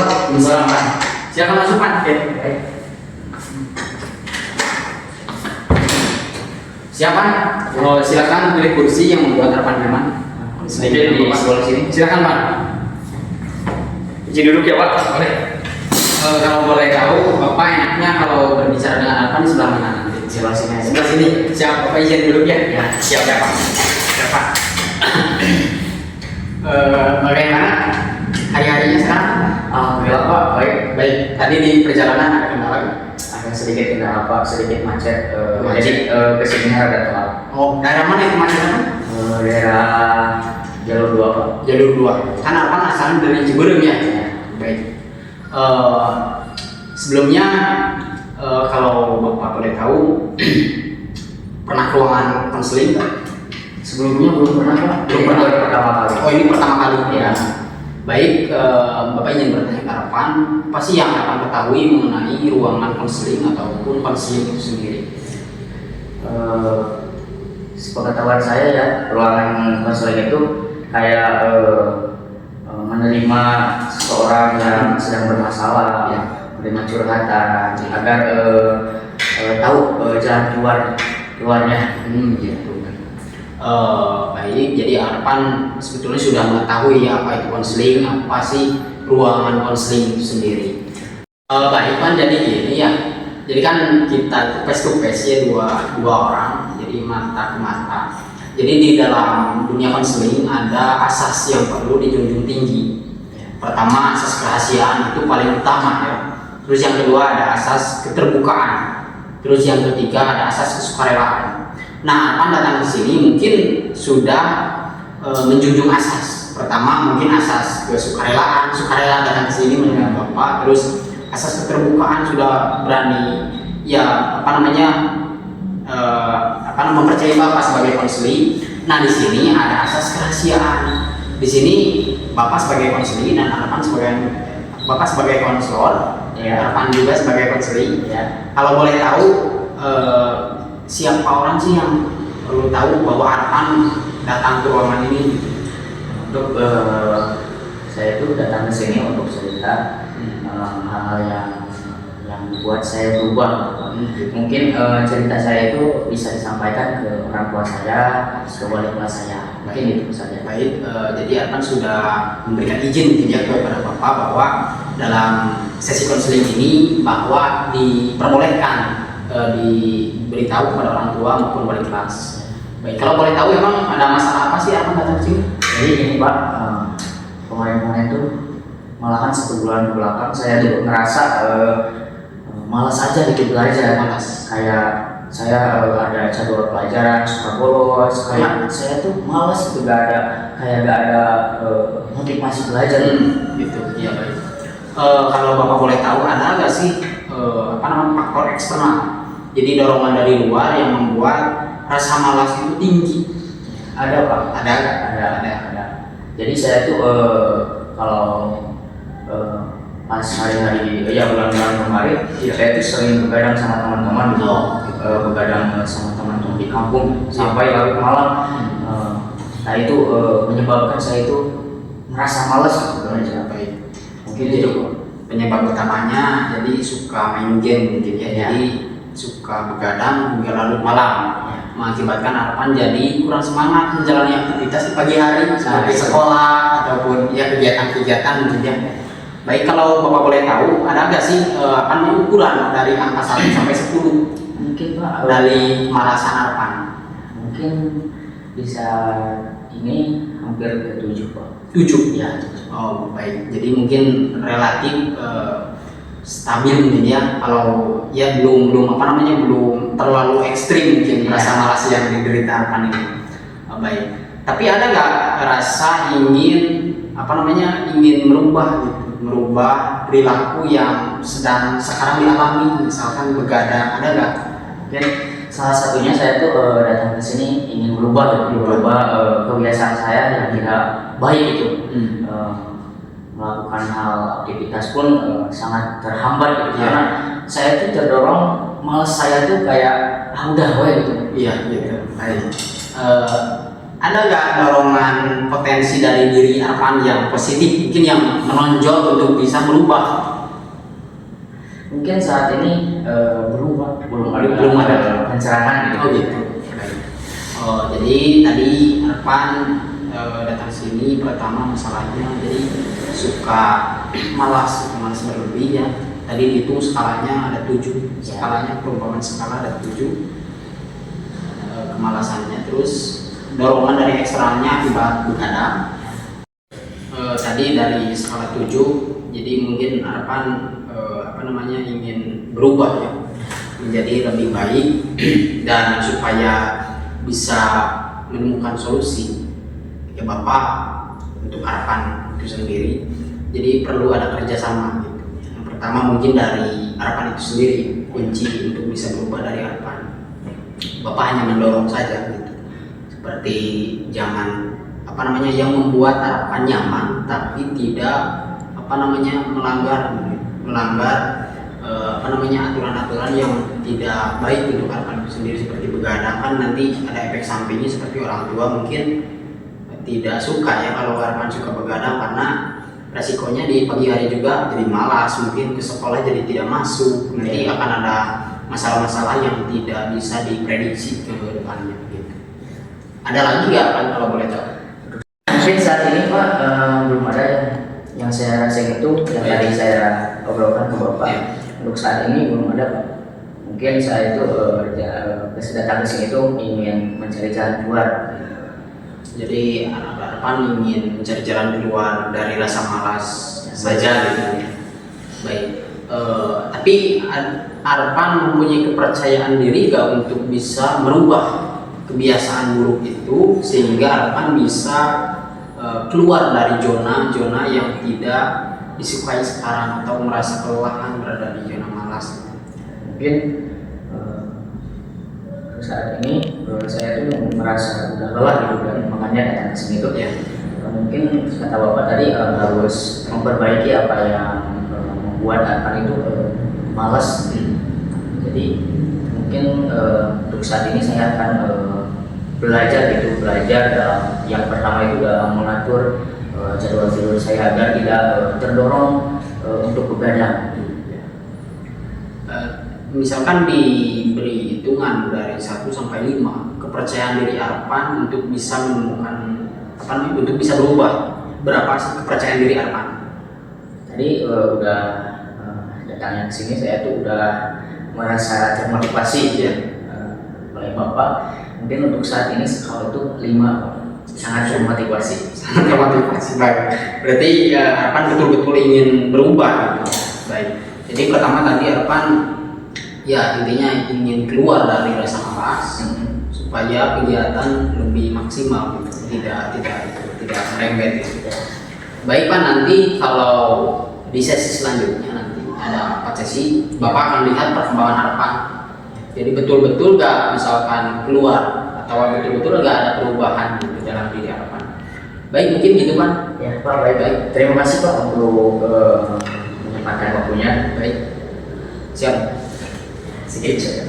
Waalaikumsalam Pak. Silakan masuk Pak. Oke. Baik. Siapa? Oh, silakan pilih kursi yang membuat harapan nyaman. Sedikit di sebelah sini. Silakan Pak. Izin duduk ya Pak. Boleh. Kalau boleh tahu, Bapak enaknya kalau berbicara dengan harapan di sebelah mana? Nanti sebelah sini. Sebelah sini. Siap. Bapak izin duduk ya. Ya. Siap ya Pak. Siap Pak. Bagaimana hari-harinya sekarang? Alhamdulillah Pak, baik. Baik. Tadi di perjalanan ada kendala nggak? Agak sedikit kendala Pak, sedikit macet. Macet. Jadi kesininya agak telat. Oh, daerah mana itu macetnya? Daerah jalur 2 Pak. Jalur 2. Kan apa asalnya dari Ciberem ya? Baik. Sebelumnya kalau Bapak boleh tahu pernah ke ruangan konseling nggak? Sebelumnya belum pernah Pak. Belum pernah. Pertama kali. Oh, ini pertama kali Ya. Baik, Bapak ingin bertanya ke harapan, apa sih yang akan ketahui mengenai ruangan konseling ataupun konseling itu sendiri? Sepengetahuan saya ya, ruangan konseling itu kayak menerima seseorang yang sedang bermasalah, Ya. menerima curhatan, agar tahu jalan keluarnya. Gitu. Baik, jadi harapan sebetulnya sudah mengetahui ya apa itu konseling, apa sih ruangan konseling itu sendiri. Baik Pan, jadi gini ya, jadi kan kita face to face ya dua orang, jadi mata ke mata. Jadi di dalam dunia konseling ada asas yang perlu dijunjung tinggi. Pertama, asas kerahasiaan itu paling utama ya. Terus yang kedua ada asas keterbukaan. Terus yang ketiga ada asas kesukarelaan. Nah, Pan datang ke sini mungkin sudah menjunjung asas. Pertama mungkin asas kesukarelaan, sukarela datang ke sini mendengar Bapak. Terus asas keterbukaan sudah berani ya mempercayai Bapak sebagai konseling. Nah, di sini ada asas kerahasiaan. Di sini Bapak sebagai konseling dan harapan sebagai Bapak sebagai konselor, ya, harapan juga sebagai konseling. Ya. Kalau boleh tahu siapa orang sih yang perlu tahu bahwa harapan datang ke ruangan ini? Untuk saya itu datang ke sini untuk cerita hal-hal yang buat saya berubah. Mungkin cerita saya itu bisa disampaikan ke orang tua saya, ke wali kelas saya. Mungkin itu saja. Baik, jadi harapan sudah memberikan izin ya kepada Bapak bahwa dalam sesi konseling ini bahwa diperbolehkan diberitahu kepada orang tua maupun wali kelas. Baik, kalau boleh tahu emang ada masalah apa sih apa datang sini? Jadi ini Pak, kemarin tuh malahan 1 bulan ke belakang saya tuh ngerasa malas aja gitu belajar. Malas. Kayak saya ada jadwal pelajaran suka bolos. Kayak saya tuh malas itu gak ada motivasi belajar. Gitu, iya baik. Kalau Bapak boleh tahu ada nggak sih faktor eksternal? Jadi dorongan dari luar yang membuat rasa malas itu tinggi. Ada Pak, Ada. Jadi saya tuh kalau pas hari-hari bulan-bulan kemarin, saya tuh sering begadang sama teman-teman gitu, begadang sama teman-teman di kampung sampai larut malam. Nah itu menyebabkan saya itu merasa malas gitu. Baik. Mungkin itu penyebab utamanya jadi suka main game mungkin ya. Jadi suka begadang hingga larut malam, mengakibatkan harapan jadi kurang semangat menjalani aktivitas di pagi hari seperti sekolah ataupun ya kegiatan-kegiatan mungkin ya. Baik, kalau Bapak boleh tahu ada nggak sih ukuran dari angka 1 sampai 10 Mungkin Pak dari kemalasan harapan? mungkin bisa ini hampir ke 7 Pak. 7 Ya. Oh baik, jadi mungkin relatif stabil mungkin ya. Kalau ya belum terlalu ekstrim mungkin rasa malas yang diderita harapan ini. Baik, tapi ada nggak rasa ingin merubah perilaku yang sekarang dialami, misalkan begadang, ada nggak? Mungkin salah satunya saya tuh datang ke sini ingin merubah kebiasaan saya yang tidak baik itu. Melakukan hal aktivitas pun sangat terhambat gitu, karena saya tuh terdorong malas saya tuh kayak udah gitu. Iya gitu. Baik. ada nggak dorongan potensi dari diri Arfan yang positif, mungkin yang menonjol untuk bisa berubah? Mungkin saat ini belum ada pencerahan gitu. Oh gitu. Baik. Jadi tadi Arfan datang sini pertama masalahnya jadi suka malas berlebih ya. Tadi itu skalanya ada 7, skalanya perumpamaan skala ada 7 kemalasannya, terus dorongan dari eksternalnya akibat begadang. Tadi dari skala 7, jadi mungkin Arfan ingin berubah ya menjadi lebih baik dan supaya bisa menemukan solusi ya Bapak untuk Arfan itu sendiri. Jadi perlu ada kerjasama gitu. Yang pertama mungkin dari Arfan itu sendiri, kunci untuk bisa berubah dari Arfan. Bapak hanya mendorong saja gitu. Seperti jangan yang membuat Arfan nyaman tapi tidak melanggar aturan-aturan yang tidak baik untuk Arfan itu sendiri, seperti begadang kan nanti ada efek sampingnya, seperti orang tua mungkin tidak suka ya kalau Arfan suka begadang karena resikonya di pagi hari juga jadi malas, mungkin ke sekolah jadi tidak masuk, nanti akan ada masalah-masalah yang tidak bisa diprediksi ke depannya gitu. Ada lagi nggak kan kalau boleh tahu? Mungkin saat ini Pak belum ada yang saya rasa itu yang tadi saya obrolkan ke Bapak. Untuk saat ini belum ada Pak. Mungkin saya itu datang ke sini itu ingin mencari jalan keluar. Jadi Arfan ingin mencari jalan keluar dari rasa malas saja gitu. Baik. Tapi Arfan mempunyai kepercayaan diri nggak untuk bisa merubah kebiasaan buruk itu sehingga Arfan bisa keluar dari zona yang tidak disukai sekarang atau merasa kelelahan berada di zona malas. Mungkin saat ini saya tuh merasa udah lelah gitu kan, makanya datang ke sini tuh ya. Mungkin kata Bapak tadi harus memperbaiki apa yang membuat Arfan itu malas. Jadi mungkin untuk saat ini saya akan belajar dalam yang pertama itu dalam mengatur jadwal tidur saya agar tidak terdorong untuk begadang. Misalkan diberi hitungan dari 1 sampai 5, kepercayaan diri Arfan untuk bisa menemukan untuk bisa berubah, berapa sih kepercayaan diri Arfan? Tadi udah datangnya ke sini saya tuh udah merasa termotivasi ya oleh Bapak. Mungkin untuk saat ini skala itu 5, sangat termotivasi. Baik. Berarti Arfan betul-betul ingin berubah gitu. Baik. Jadi pertama tadi Arfan ya intinya ingin keluar dari rasa malas supaya kegiatan lebih maksimal gitu. tidak merembet gitu. Baik Pak, nanti kalau di sesi selanjutnya nanti ada 4 sesi, Bapak akan lihat perkembangan Arfan. Jadi betul-betul nggak misalkan keluar atau betul-betul nggak ada perubahan di dalam diri Arfan. Baik, mungkin gitu Pak. Ya Pak, baik. Terima kasih Pak untuk menyempatkan waktunya. Baik, siap. Sedikit.